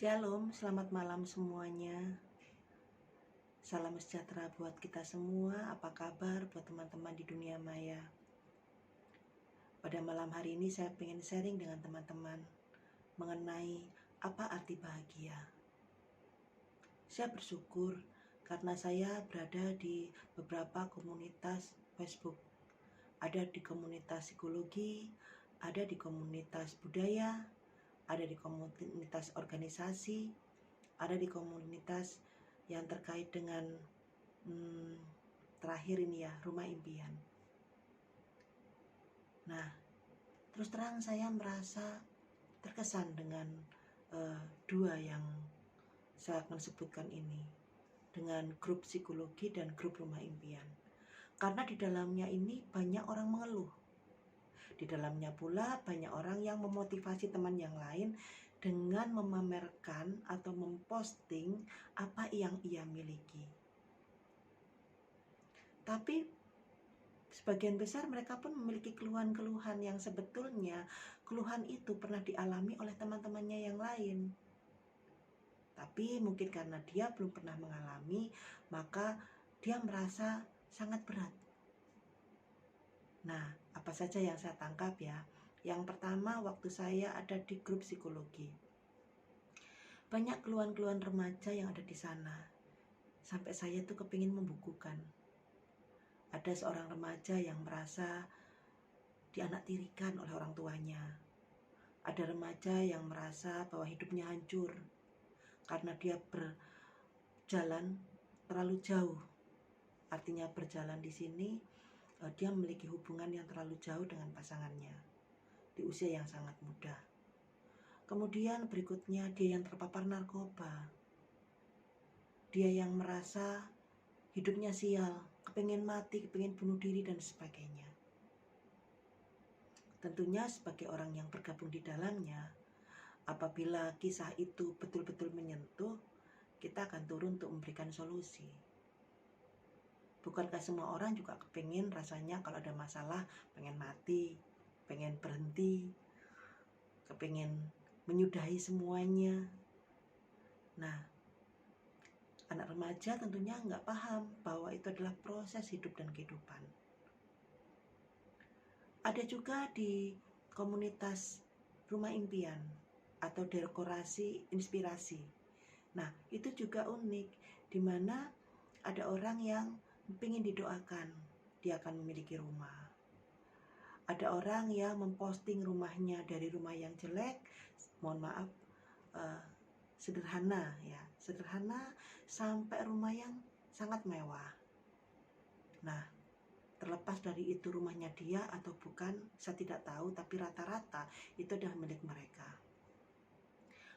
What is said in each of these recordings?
Shalom, selamat malam semuanya. Salam sejahtera buat kita semua. Apa kabar buat teman-teman di dunia maya? Pada malam hari ini saya ingin sharing dengan teman-teman mengenai apa arti bahagia. Saya bersyukur karena saya berada di beberapa komunitas Facebook. Ada di komunitas psikologi, ada di komunitas budaya, ada di komunitas organisasi, ada di komunitas yang terkait dengan terakhir ini ya, rumah impian. Nah, terus terang saya merasa terkesan dengan dua yang saya akan sebutkan ini, dengan grup psikologi dan grup rumah impian. Karena di dalamnya ini banyak orang mengeluh. Di dalamnya pula banyak orang yang memotivasi teman yang lain dengan memamerkan atau memposting apa yang ia miliki. Tapi sebagian besar mereka pun memiliki keluhan-keluhan yang sebetulnya keluhan itu pernah dialami oleh teman-temannya yang lain. Tapi mungkin karena dia belum pernah mengalami, maka dia merasa sangat berat. Nah, apa saja yang saya tangkap ya? Yang pertama, waktu saya ada di grup psikologi, banyak keluhan-keluhan remaja yang ada di sana. Sampai saya tuh kepingin membukukan. Ada seorang remaja yang merasa dianaktirikan oleh orang tuanya. Ada remaja yang merasa bahwa hidupnya hancur karena dia berjalan terlalu jauh. Artinya berjalan di sini, dia memiliki hubungan yang terlalu jauh dengan pasangannya di usia yang sangat muda. Kemudian berikutnya dia yang terpapar narkoba. Dia yang merasa hidupnya sial, kepingin mati, kepingin bunuh diri dan sebagainya. Tentunya sebagai orang yang bergabung di dalamnya, apabila kisah itu betul-betul menyentuh, kita akan turun untuk memberikan solusi. Bukankah semua orang juga kepingin rasanya kalau ada masalah, pengen mati, pengen berhenti, kepingin menyudahi semuanya. Nah, anak remaja tentunya nggak paham bahwa itu adalah proses hidup dan kehidupan. Ada juga di komunitas rumah impian atau dekorasi inspirasi. Nah, itu juga unik, di mana ada orang yang ingin didoakan, dia akan memiliki rumah. Ada orang yang memposting rumahnya dari rumah yang jelek, mohon maaf, sederhana ya, sederhana sampai rumah yang sangat mewah. Nah, terlepas dari itu rumahnya dia atau bukan, saya tidak tahu, tapi rata-rata itu adalah milik mereka.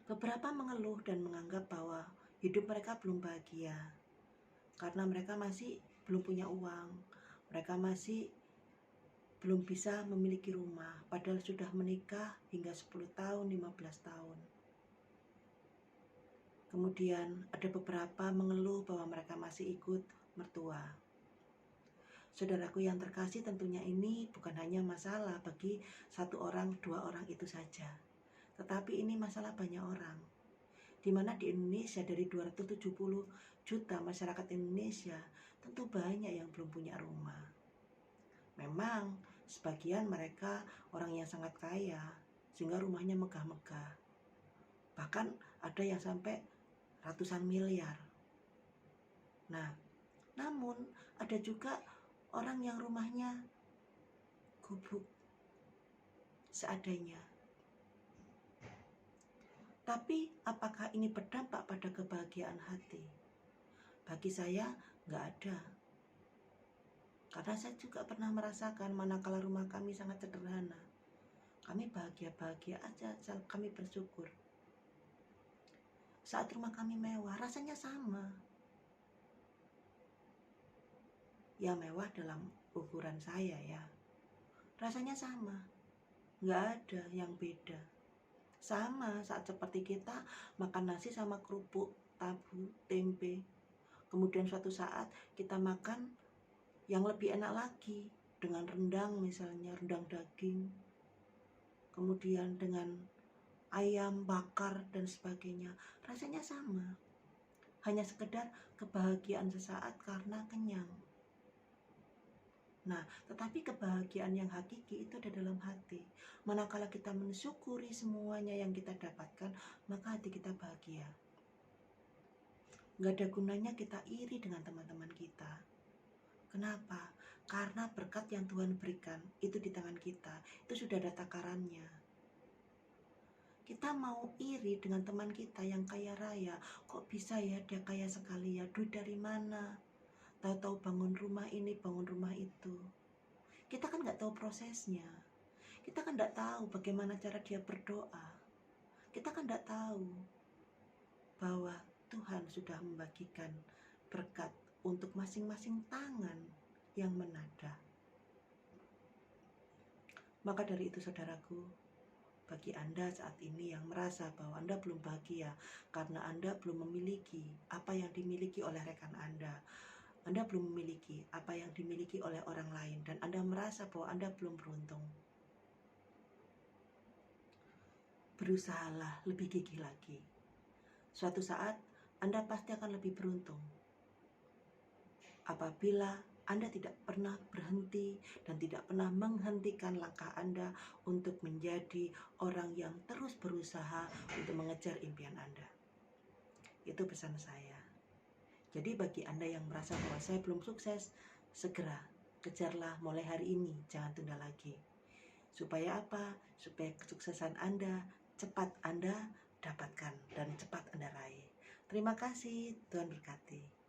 Beberapa mengeluh dan menganggap bahwa hidup mereka belum bahagia karena mereka masih belum punya uang, mereka masih belum bisa memiliki rumah, padahal sudah menikah hingga 10 tahun, 15 tahun. Kemudian ada beberapa mengeluh bahwa mereka masih ikut mertua. Saudaraku yang terkasih, tentunya ini bukan hanya masalah bagi satu orang, dua orang itu saja, tetapi ini masalah banyak orang. Di mana di Indonesia dari 270 juta masyarakat Indonesia, tentu banyak yang belum punya rumah. Memang sebagian mereka orang yang sangat kaya, sehingga rumahnya megah-megah. Bahkan ada yang sampai ratusan miliar. Nah, namun ada juga orang yang rumahnya gubuk seadanya. Tapi apakah ini berdampak pada kebahagiaan hati? Bagi saya nggak ada. Karena saya juga pernah merasakan manakala rumah kami sangat sederhana, kami bahagia-bahagia aja, kami bersyukur. Saat rumah kami mewah, rasanya sama. Ya mewah dalam ukuran saya ya. Rasanya sama. Nggak ada yang beda. Sama saat seperti kita makan nasi sama kerupuk, tahu, tempe. Kemudian suatu saat kita makan yang lebih enak lagi dengan rendang, misalnya rendang daging. Kemudian dengan ayam bakar dan sebagainya, rasanya sama. Hanya sekedar kebahagiaan sesaat karena kenyang. Nah, tetapi kebahagiaan yang hakiki itu ada dalam hati. Manakala kita mensyukuri semuanya yang kita dapatkan, maka hati kita bahagia. Gak ada gunanya kita iri dengan teman-teman kita. Kenapa? Karena berkat yang Tuhan berikan itu di tangan kita, itu sudah ada takarannya. Kita mau iri dengan teman kita yang kaya raya, kok bisa ya dia kaya sekali ya, duit dari mana? Tahu-tahu bangun rumah ini, bangun rumah itu. Kita kan nggak tahu prosesnya. Kita kan nggak tahu bagaimana cara dia berdoa. Kita kan nggak tahu bahwa Tuhan sudah membagikan berkat untuk masing-masing tangan yang menada. Maka dari itu saudaraku, bagi Anda saat ini yang merasa bahwa Anda belum bahagia karena Anda belum memiliki apa yang dimiliki oleh rekan Anda belum memiliki apa yang dimiliki oleh orang lain, dan Anda merasa bahwa Anda belum beruntung. Berusahalah lebih gigih lagi. Suatu saat Anda pasti akan lebih beruntung. Apabila Anda tidak pernah berhenti dan tidak pernah menghentikan langkah Anda untuk menjadi orang yang terus berusaha untuk mengejar impian Anda. Itu pesan saya. Jadi bagi Anda yang merasa bahwa saya belum sukses, segera kejarlah mulai hari ini, jangan tunda lagi. Supaya apa? Supaya kesuksesan Anda cepat Anda dapatkan dan cepat Anda raih. Terima kasih, Tuhan berkati.